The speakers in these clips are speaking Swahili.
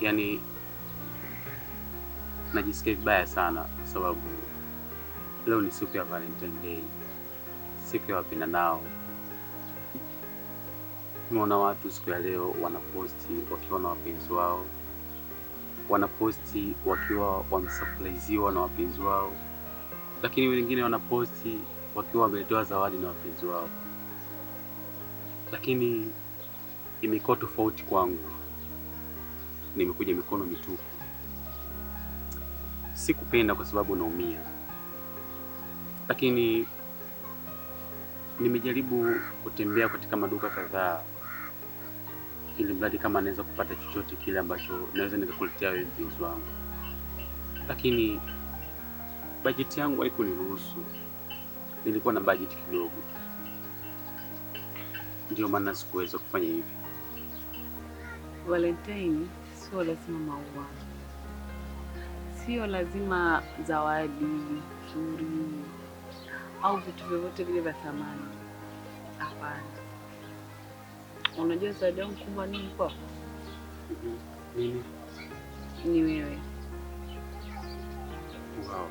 Yaani najisikia vibaya sana kwa sababu leo ni siku ya Valentine Day, siku ya wapendanao. Nimeona watu siku ya leo wanaposti wakiwa na wapenzi wao, wanaposti wakiwa wamesurpriseiwa na wapenzi wao, lakini wengine wanaposti wakiwa wameletewa zawadi na wapenzi wao. Lakini imekuwa tofauti kwangu, nimekuja mikono mitupu. Sikupenda kwa sababu naumia, lakini nimejaribu kutembea katika maduka kadhaa ili mradi kama naweza kupata chochote kile ambacho naweza nikakuletea wewe mpenzi wangu, lakini bajeti yangu haikuniruhusu. Nilikuwa na bajeti kidogo, ndio maana sikuweza kufanya hivi. Valentine sio lazima maua, sio lazima zawadi nzuri au vitu vyovyote vile vya thamani. Hapana. Unajua zawadi yangu kubwa nini kwako? Nini? Ni wewe. Wow.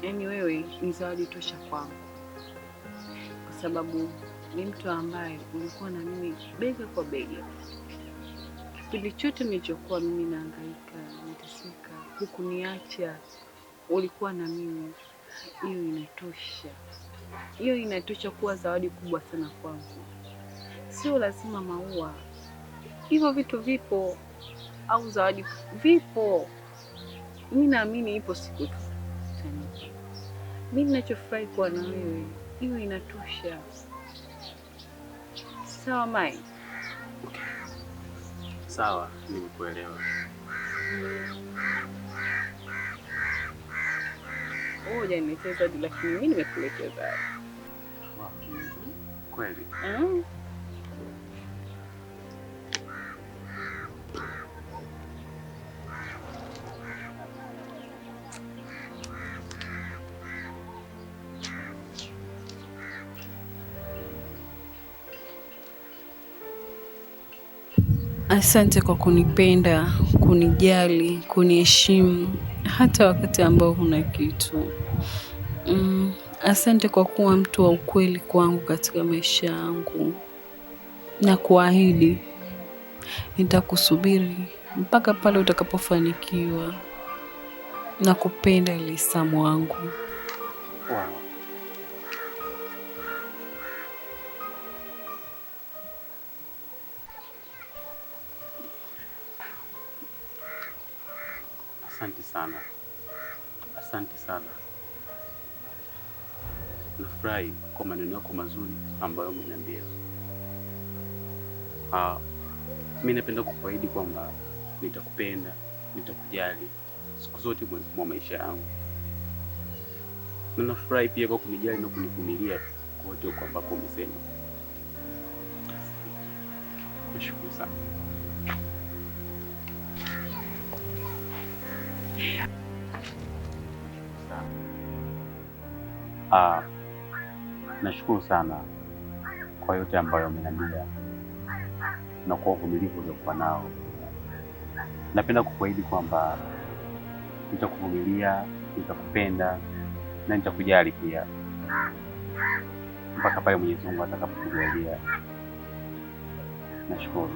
Yaani wewe ni zawadi tosha kwangu, kwa sababu ni mtu ambaye ulikuwa na mimi bega kwa bega kipindi chote nilichokuwa mimi nahangaika, nateseka, hukuniacha, ulikuwa na mimi. Hiyo inatosha, hiyo inatosha kuwa zawadi kubwa sana kwangu. Sio lazima maua, hivyo vitu vipo, au zawadi vipo. Mimi naamini ipo siku tu. Mimi ninachofurahi kuwa na wewe, hiyo inatosha. Sawa Mai? Okay. Sawa, nimekuelewa. Hujaniletea zawadi, lakini mimi nimekuletea zawadi. Wow. Kweli? Asante kwa kunipenda, kunijali, kuniheshimu hata wakati ambao huna kitu. Asante kwa kuwa mtu wa ukweli kwangu katika maisha yangu, na kuahidi nitakusubiri mpaka pale utakapofanikiwa. Nakupenda Lisamu wangu. Wow. Asante sana, asante sana. Nafurahi kwa maneno yako mazuri ambayo umeniambia. Mimi napenda kukuahidi kwamba nitakupenda, nitakujali siku zote mwa maisha yangu, na nafurahi pia kwa kunijali na kunivumilia kote kwa ambako umesema. Nashukuru sana. Nashukuru sana kwa yote ambayo umeniambia na kwa uvumilivu uliokuwa nao. Napenda kukuahidi kwamba nitakuvumilia, nitakupenda na nitakujali pia mpaka pale Mwenyezi Mungu atakapokujalia. Nashukuru.